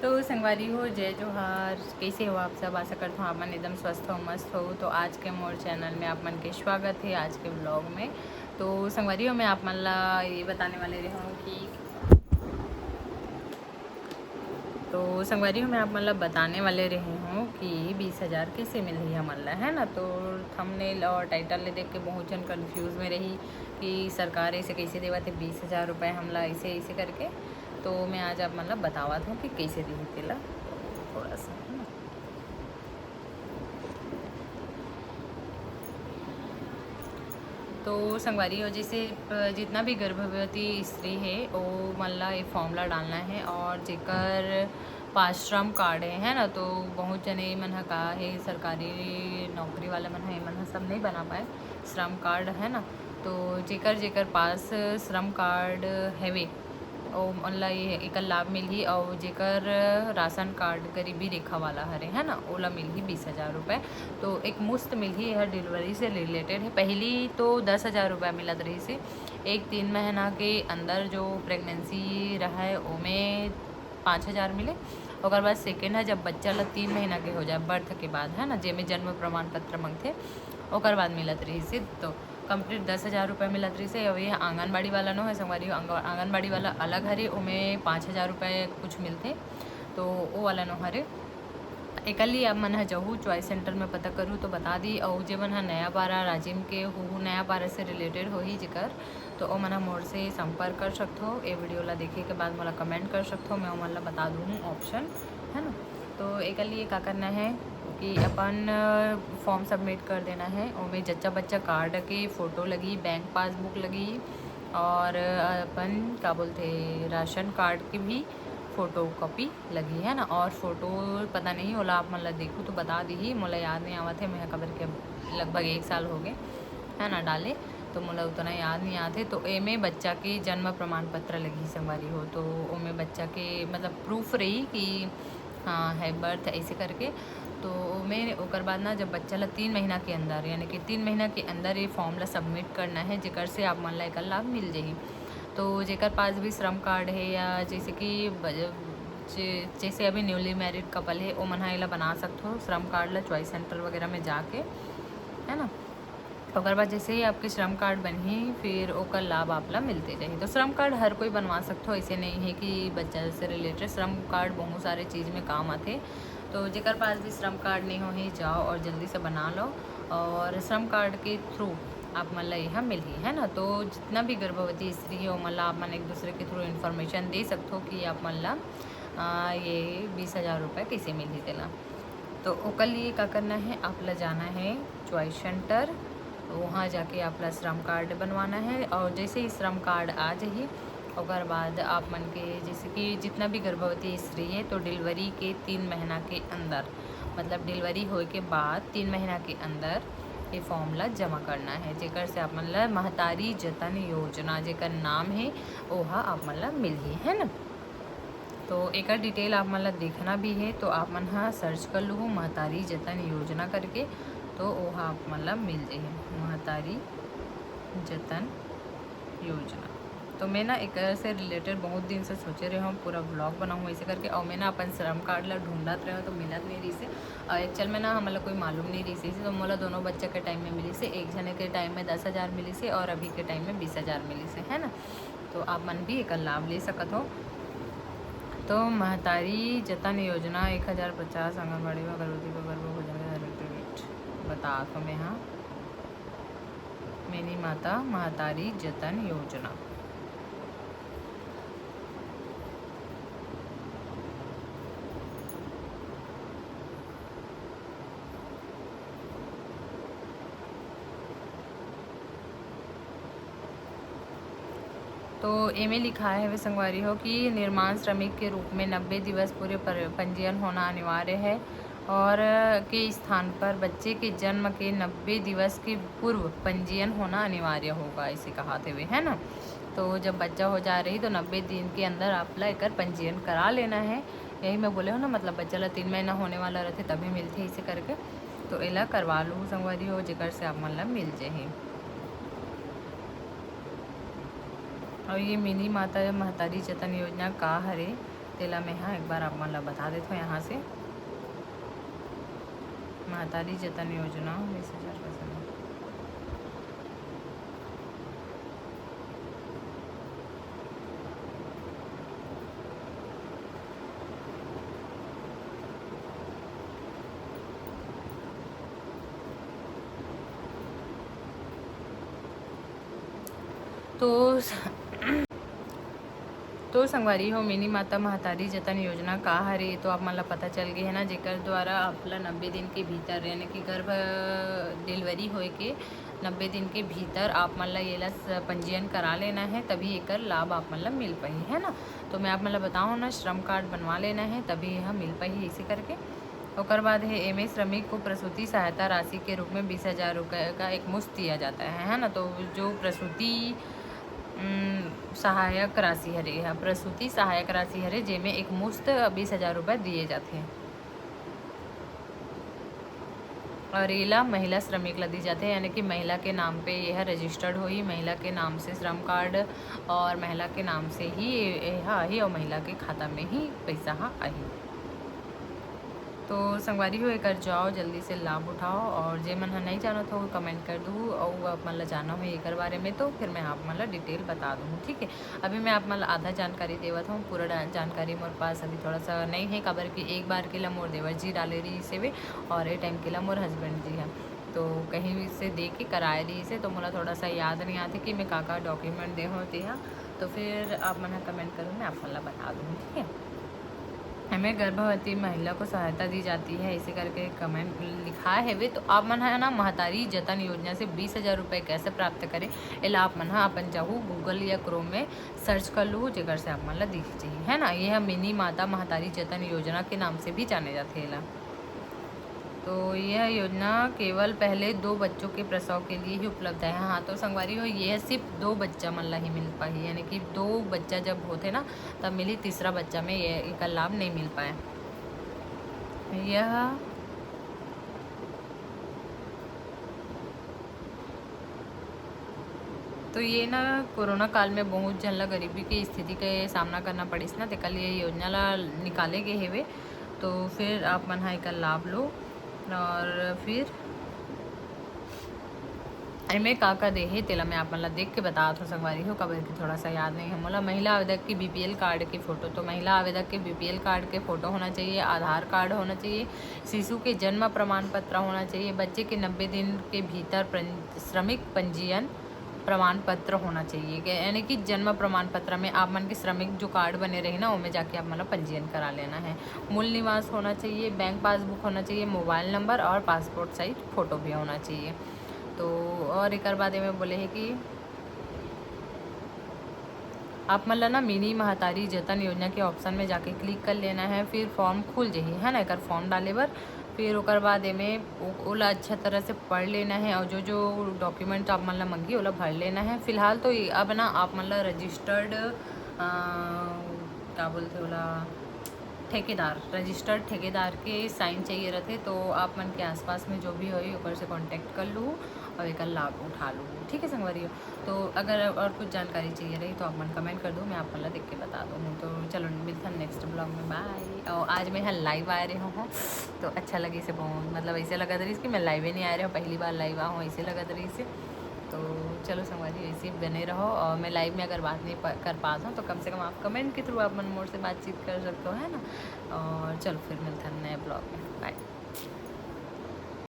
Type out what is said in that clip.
तो संगवारी हो, जय जोहार। कैसे हो आप सब? आशा करता हूँ आप मन एकदम स्वस्थ हो, मस्त हो। तो आज के मोर चैनल में आप मन के स्वागत है आज के ब्लॉग में। तो संगवारी हो, मैं आप मन ला ये बताने वाले रही हूँ कि मैं आप मतलब बताने वाले रही हूँ कि 20,000 कैसे मिल रही है हमन ला, है ना। तो थंबनेल और टाइटल ले देख के बहुत जन कन्फ्यूज़ में रही कि सरकार ऐसे कैसे देवत है 20,000 रुपये हमला ऐसे ऐसे करके। तो मैं आज आप मतलब बतावत हूँ कि कैसे दी तेला, थोड़ा सा, है ना। तो संगवारी हो, जैसे जितना भी गर्भवती स्त्री है वो मल्ला ये फॉर्मूला डालना है, और जेकर पास श्रम कार्ड है ना। तो बहुत जने मन हा का है, सरकारी नौकरी वाला मन है, मन हा सब नहीं बना पाए श्रम कार्ड, है ना। तो जेकर जेकर पास श्रम कार्ड हैवे और मन ला ये एकर लाभ मिलही, और जेकर राशन कार्ड गरीबी रेखा वाला हरे, है ना, ओला मिलही 20,000 रुपये। तो एक मुफ्त मिलही, यह डिलीवरी से रिलेटेड है। पहली तो 10,000 रुपये मिलत रही से एक 3 महीना के अंदर जो प्रेगनेंसी रहा है ओमें 5,000 मिले। और बाद सेकेंड है जब बच्चा ला 3 महीना के हो जाए बर्थ के बाद, है ना, जेमें जन्म प्रमाण पत्र मांगते, और बाद मिलत रही से तो कंप्लीट 10,000 रुपये मिलत रही से। ये आंगनबाड़ी वाला नो है संगवारी, आंगनबाड़ी वाला अलग हरे, उमें 5,000 रुपये कुछ मिलते, तो वो वाला नो हरे। एक आप मन हा जहू चॉइस सेंटर में पता करूँ तो बता दी। और जे मन हा नया पारा राजिम के हु नया पारा से रिलेटेड हो ही जिकर, तो ओ मन हा मोर से संपर्क कर सकते हो। ये वीडियो ला देखे के बाद मोला कमेंट कर सकते हो, मैं मन ला बता दूँ ऑप्शन, है ना। तो एक क्या करना है कि अपन फॉर्म सबमिट कर देना है। उसमें जच्चा बच्चा कार्ड के फ़ोटो लगी, बैंक पासबुक लगी, और अपन क्या बोलते राशन कार्ड की भी फ़ोटो कॉपी लगी, है ना। और फ़ोटो पता नहीं ओला आप मतलब देखूँ तो बता दी, मोला याद नहीं आवत है, मैं खबर के लगभग 1 साल हो गए, है ना, डाले, तो मोला उतना याद नहीं आते। तो एमे बच्चा के जन्म प्रमाण पत्र लगी संगवारी हो, तो ओमे बच्चा के मतलब प्रूफ रही कि हाँ है बर्थ ऐसे करके। तो मैं ओकर बाद ना जब बच्चा ला 3 महीना के अंदर, यानी कि 3 महीना के अंदर ये फॉर्म ला सबमिट करना है, जेकर से आप मन ला एकर लाभ मिल जाही। तो जेकर पास भी श्रम कार्ड है, या जैसे कि जैसे अभी न्यूली मैरिड कपल है, वो मन एला बना सकते हो श्रम कार्ड ला चॉइस सेंटर वगैरह में जाके, है ना। ओकर बाद जैसे ही आपके श्रम कार्ड बनी फिर ओकर लाभ आपला मिलते रही। तो श्रम कार्ड हर कोई बनवा सकते हो, ऐसे नहीं है कि बच्चा से रिलेटेड श्रम कार्ड बहुत सारे चीज़ में काम आते। तो जेकर पास भी श्रम कार्ड नहीं हो ही जाओ और जल्दी से बना लो, और श्रम कार्ड के थ्रू आप मन ला यह मिली, है ना। तो जितना भी गर्भवती स्त्री हो मन ला आप मन एक दूसरे के थ्रू इन्फॉर्मेशन दे सकते हो कि आप मन ला ये 20,000 रुपये कैसे मिली तेला। तो ओकर लिए क्या करना है, आप ला जाना है चॉइस सेंटर, वहाँ जाके आपला श्रम कार्ड बनवाना है। और जैसे ही श्रम कार्ड आ जाइए, और बाद आप मन के जैसे कि जितना भी गर्भवती स्त्री है तो डिलीवरी के 3 महीना के अंदर, मतलब डिलीवरी होए के बाद 3 महीना के अंदर ये फॉर्म ला जमा करना है, जेकर से आप मन ला महतारी जतन योजना जेकर नाम है ओहा आप मन ला मिलही, है ना। तो एक डिटेल आप मन ला देखना भी है तो आप मन हा सर्च कर लूँ महतारी जतन योजना करके, तो वहाँ आप मन ला मिल जाए महतारी जतन योजना। तो मैं ना एक से रिलेटेड बहुत दिन से सोचे रहे हूँ पूरा ब्लॉग बनाऊँ ऐसे करके, और मैं ना अपन श्रम कार्ड ला ढूंढत रहे तो मिलत नहीं रही से, और एक्चुअल में ना हमारा कोई मालूम नहीं रही से। तो मोला दोनों बच्चे के टाइम में मिली से, एक जने के टाइम में 10,000 मिली से, और अभी के टाइम में 20,000 मिली से, है ना। तो आप मन भी एक लाभ ले सकते हो। तो महतारी जतन योजना 1,050 आंगनबाड़ी में गर्भवती को गर्भ हो जाएगा बता तो मैं हाँ मेरी माता महतारी जतन योजना। तो एमे लिखा है वे संगवारी हो कि निर्माण श्रमिक के रूप में 90 दिवस पूरे पंजीयन होना अनिवार्य है, और के स्थान पर बच्चे के जन्म के 90 दिवस के पूर्व पंजीयन होना अनिवार्य होगा, ऐसे कहा थे वे, है ना। तो जब बच्चा हो जा रही तो 90 दिन के अंदर आप ला एकर पंजीयन करा लेना है। यही मैं बोले हो ना, मतलब बच्चा ला 3 महीना होने वाला रहते तभी मिलते इसे करके, तो एला करवा लूँ संगवारी हो, जेकर से आप मन ला मिल जाही। और ये मिनी माता महतारी जतन योजना का हरे, तेला में हाँ एक बार आप मतलब बता देते हो यहाँ से महतारी जतन योजना 20,000 पैसा। तो संगवारी हो मिनी माता महतारी जतन योजना का हरे तो आप मतलब पता चल गई है ना, जेकर द्वारा आपला 90 दिन के भीतर यानी कि गर्भ डिलीवरी होए के 90 दिन के भीतर आप मतलब ये ला पंजीयन करा लेना है, तभी एक लाभ आप मतलब मिल पाई है ना। तो मैं आप मतलब बताऊँ ना, श्रम कार्ड बनवा लेना है तभी यह मिल पाई इसी करके। और बाद है एम श्रमिक को प्रसूति सहायता राशि के रूप में 20,000 रुपये का एक मुश्त दिया जाता है ना। तो जो प्रसूति सहायक राशि हरे है, प्रसूति सहायक राशि हरे जेमें एक मुश्त 20,000 रुपये दिए जाते हैं और एला महिला श्रमिक ला दी जाते हैं, यानी कि महिला के नाम पे यह रजिस्टर्ड हुई, महिला के नाम से श्रम कार्ड और महिला के नाम से ही यह आई और महिला के खाता में ही पैसा हाँ आई। तो संगवारी हो एक जाओ जल्दी से लाभ उठाओ और जे मन नहीं जानो तो कमेंट कर दूँ और आप मतलब जाना हो एक बारे में तो फिर मैं आप मतलब डिटेल बता दूँ, ठीक है। अभी मैं आप मतलब आधा जानकारी देवत हूँ, पूरा जानकारी मोर पास अभी थोड़ा सा नहीं है, खबर कि एक बार के ला मोर देवर जी डाले रही से वे और ये टाइम के ला मोर हस्बैंड जी है, तो कहीं से दे के कराए रही से तो मुझे थोड़ा सा याद नहीं आती कि मैं का डॉक्यूमेंट दे होती है, तो फिर आप मन कमेंट करूँ मैं आप मतलब बता दूँ, ठीक है। हमें गर्भवती महिला को सहायता दी जाती है इसे करके कमेंट लिखा है वे, तो आप मन है ना महतारी जतन योजना से 20,000 रुपये कैसे प्राप्त करें, एला आप मन अपन चाहू गूगल या क्रोम में सर्च कर लूँ, जेकर से आप मन ला दिख चाहिए है ना। यह मिनी माता महतारी जतन योजना के नाम से भी जाने जाते हैं। तो यह योजना केवल पहले 2 बच्चों के प्रसव के लिए ही उपलब्ध है। हाँ तो संगवारी हो यह सिर्फ 2 बच्चा मन ला ही मिल पाई, यानी कि 2 बच्चा जब होते ना तब मिली, तीसरा बच्चा में ये इसका लाभ नहीं मिल पाया। यह तो ये ना कोरोना काल में बहुत जन ला गरीबी की स्थिति के सामना करना पड़िस ना, तेकर लिए योजना ला निकाले गए हेवे, तो फिर आप मन का लाभ लो। और फिर एमे का दे है तेला मैं आप मतलब देख के बता तो संगवारी हो, कबर की थोड़ा सा याद नहीं है मोला। महिला आवेदक की बीपीएल कार्ड की फ़ोटो, तो महिला आवेदक के बीपीएल कार्ड के फ़ोटो होना चाहिए, आधार कार्ड होना चाहिए, शिशु के जन्म प्रमाण पत्र होना चाहिए, बच्चे के 90 दिन के भीतर श्रमिक पंजीयन प्रमाण पत्र होना चाहिए, यानी कि जन्म प्रमाण पत्र में आप मन के श्रमिक जो कार्ड बने रहे ना उनमें जाके आप मतलब पंजीयन करा लेना है। मूल निवास होना चाहिए, बैंक पासबुक होना चाहिए, मोबाइल नंबर और पासपोर्ट साइज फ़ोटो भी होना चाहिए। तो और एक बाद में बोले है कि आप मतलब ना मिनी महतारी जतन योजना के ऑप्शन में जाके क्लिक कर लेना है, फिर फॉर्म खुल जाही है ना, एक फॉर्म डाले बर फिर ओकर बाद में ओला अच्छा तरह से पढ़ लेना है और जो जो डॉक्यूमेंट आप मतलब मंगी ओला भर लेना है। फिलहाल तो अब ना आप मतलब रजिस्टर्ड क्या बोलते ओला ठेकेदार, रजिस्टर्ड ठेकेदार के साइन चाहिए रहते, तो आप मन के आसपास में जो भी हो ऊपर से कांटेक्ट कर लूँ और एक लाभ उठा लूँ, ठीक है संगवारी हो। तो अगर और कुछ जानकारी चाहिए रही तो आप मन कमेंट कर दो, मैं आप मतलब देख के बता दूँ। तो चलो मिलते हैं नेक्स्ट ब्लॉग में, बाय। और आज मैं यहाँ लाइव आ रहे हूँ तो अच्छा लगे से बहुत, मतलब ऐसे लगा रही कि मैं लाइव ही नहीं आ रहा हूँ, पहली बार लाइव आऊँ ऐसे लगा रही से। तो चलो संगवारी ऐसे बने रहो, और मैं लाइव में अगर बात नहीं कर पाता हूँ तो कम से कम आप कमेंट के थ्रू आप मन मोड़ से बातचीत कर सकते हो है ना। और चलो फिर मिलते हैं नए ब्लॉग में, बाय।